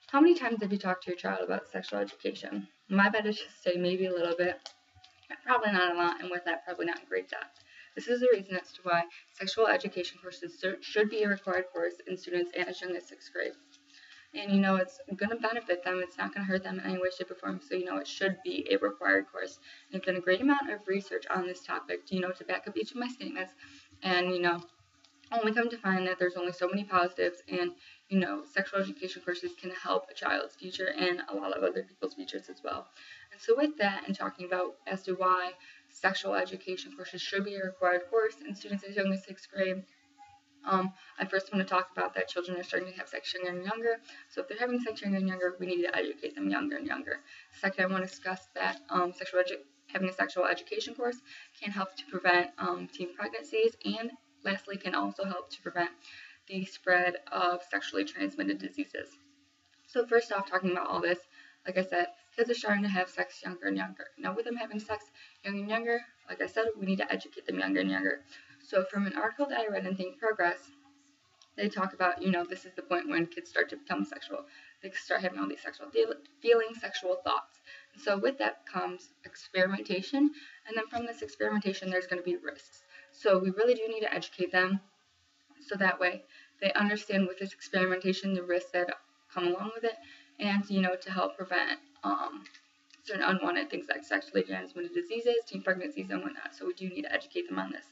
How many times have you talked to your child about sexual education? My bet is to say maybe a little bit, probably not a lot, and with that, probably not in great depth. This is the reason as to why sexual education courses should be a required course in students as young as 6th grade. And it's going to benefit them. It's not going to hurt them in any way, shape, or form. So it should be a required course. And I've done a great amount of research on this topic, to back up each of my statements. And only come to find that there's only so many positives, and sexual education courses can help a child's future and a lot of other people's futures as well. And so with that, and talking about as to why sexual education courses should be a required course in students as young as 6th grade, I first want to talk about that children are starting to have sex younger and younger. So if they're having sex younger and younger, we need to educate them younger and younger. Second, I want to discuss that having a sexual education course can help to prevent teen pregnancies, and lastly, can also help to prevent the spread of sexually transmitted diseases. So first off, talking about all this, like I said, kids are starting to have sex younger and younger. Now with them having sex younger and younger, like I said, we need to educate them younger and younger. So from an article that I read in Think Progress, they talk about, this is the point when kids start to become sexual. They start having all these sexual feelings, sexual thoughts. And so with that comes experimentation, and then from this experimentation, there's going to be risks. So we really do need to educate them so that way they understand with this experimentation the risks that come along with it, and to help prevent certain unwanted things like sexually transmitted diseases, teen pregnancies, and whatnot. So we do need to educate them on this.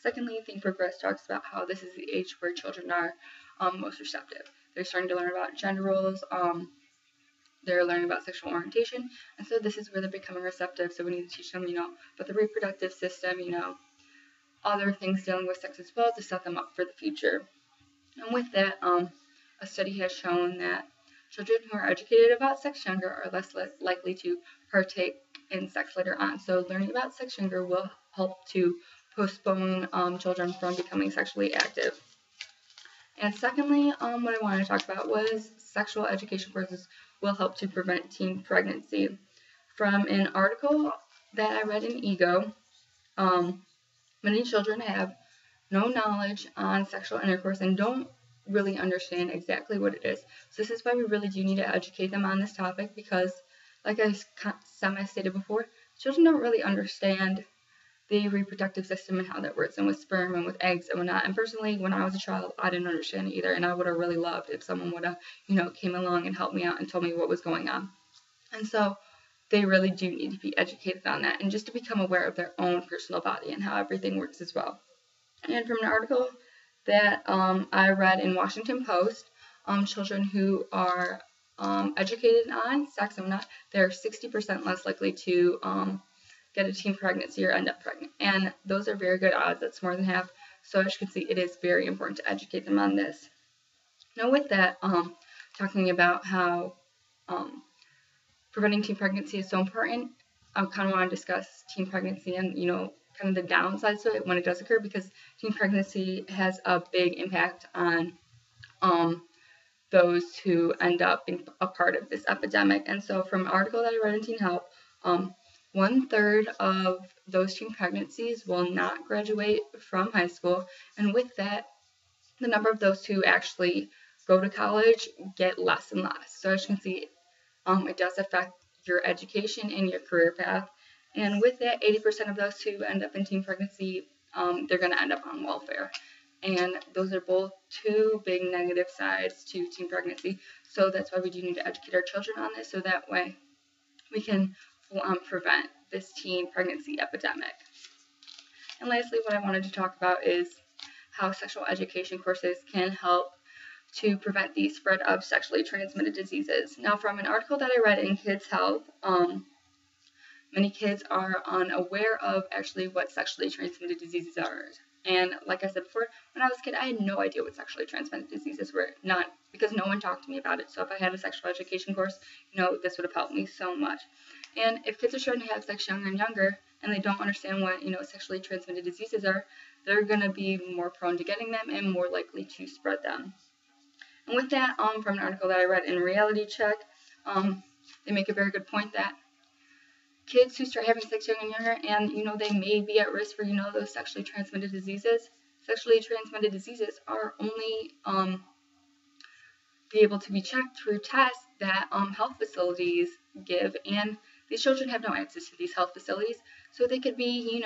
Secondly, Think Progress talks about how this is the age where children are most receptive. They're starting to learn about gender roles. They're learning about sexual orientation, and so this is where they're becoming receptive. So we need to teach them, about the reproductive system, other things dealing with sex as well, to set them up for the future. And with that, a study has shown that children who are educated about sex younger are less likely to partake in sex later on. So learning about sex younger will help to postpone children from becoming sexually active. And secondly, what I wanted to talk about was sexual education courses will help to prevent teen pregnancy. From an article that I read in Ego, many children have no knowledge on sexual intercourse and don't really understand exactly what it is. So this is why we really do need to educate them on this topic, because like I semi-stated before, children don't really understand the reproductive system and how that works, and with sperm and with eggs and whatnot. And personally, when I was a child, I didn't understand it either, and I would have really loved if someone would have, came along and helped me out and told me what was going on. And so they really do need to be educated on that, and just to become aware of their own personal body and how everything works as well. And from an article that I read in Washington Post, children who are educated on sex and whatnot, they're 60% less likely to get a teen pregnancy or end up pregnant. And those are very good odds. That's more than half. So as you can see, it is very important to educate them on this. Now with that, talking about how preventing teen pregnancy is so important, I kind of want to discuss teen pregnancy and, kind of the downsides to it when it does occur, because teen pregnancy has a big impact on those who end up being a part of this epidemic. And so from an article that I read in Teen Help, 1/3 of those teen pregnancies will not graduate from high school, and with that, the number of those who actually go to college get less and less. So as you can see, it does affect your education and your career path. And with that, 80% of those who end up in teen pregnancy, they're going to end up on welfare. And those are both two big negative sides to teen pregnancy. So that's why we do need to educate our children on this, so that way we can prevent this teen pregnancy epidemic. And lastly, what I wanted to talk about is how sexual education courses can help to prevent the spread of sexually transmitted diseases. Now, from an article that I read in Kids Health, many kids are unaware of actually what sexually transmitted diseases are. And like I said before, when I was a kid, I had no idea what sexually transmitted diseases were, not because no one talked to me about it. So if I had a sexual education course, this would have helped me so much. And if kids are starting to have sex younger and younger, and they don't understand what, sexually transmitted diseases are, they're going to be more prone to getting them and more likely to spread them. And with that, from an article that I read in Reality Check, they make a very good point that kids who start having sex younger and younger, and, they may be at risk for, those sexually transmitted diseases. Sexually transmitted diseases are only be able to be checked through tests that health facilities give, and these children have no access to these health facilities, so they could be,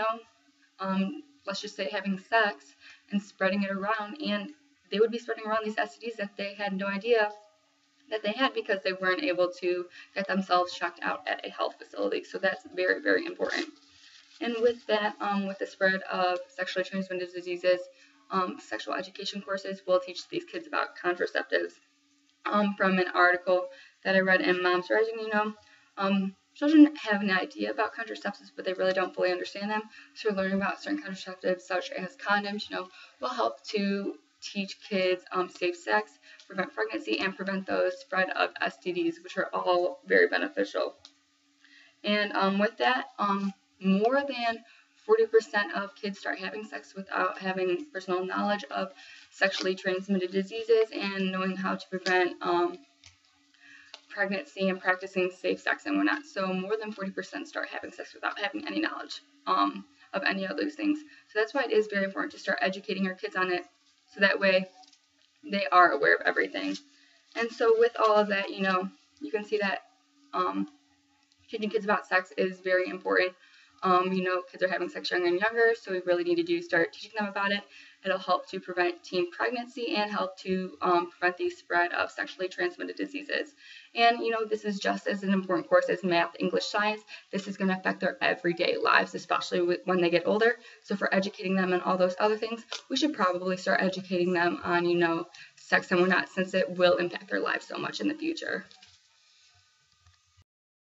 let's just say, having sex and spreading it around, and they would be spreading around these STDs that they had no idea that they had because they weren't able to get themselves checked out at a health facility. So that's very, very important. And with that, with the spread of sexually transmitted diseases, sexual education courses will teach these kids about contraceptives. From an article that I read in Moms Rising, children have an idea about contraceptives, but they really don't fully understand them. So learning about certain contraceptives, such as condoms, will help to teach kids safe sex, prevent pregnancy, and prevent the spread of STDs, which are all very beneficial. And with that, more than 40% of kids start having sex without having personal knowledge of sexually transmitted diseases and knowing how to prevent pregnancy and practicing safe sex and whatnot. So more than 40% start having sex without having any knowledge of any of those things. So that's why it is very important to start educating our kids on it, so that way they are aware of everything. And so with all of that, you can see that teaching kids about sex is very important. Kids are having sex younger and younger, so we really need to start teaching them about it. It'll help to prevent teen pregnancy and help to prevent the spread of sexually transmitted diseases. And, this is just as an important course as math, English, science. This is going to affect their everyday lives, especially when they get older. So for educating them on all those other things, we should probably start educating them on, sex and whatnot, since it will impact their lives so much in the future.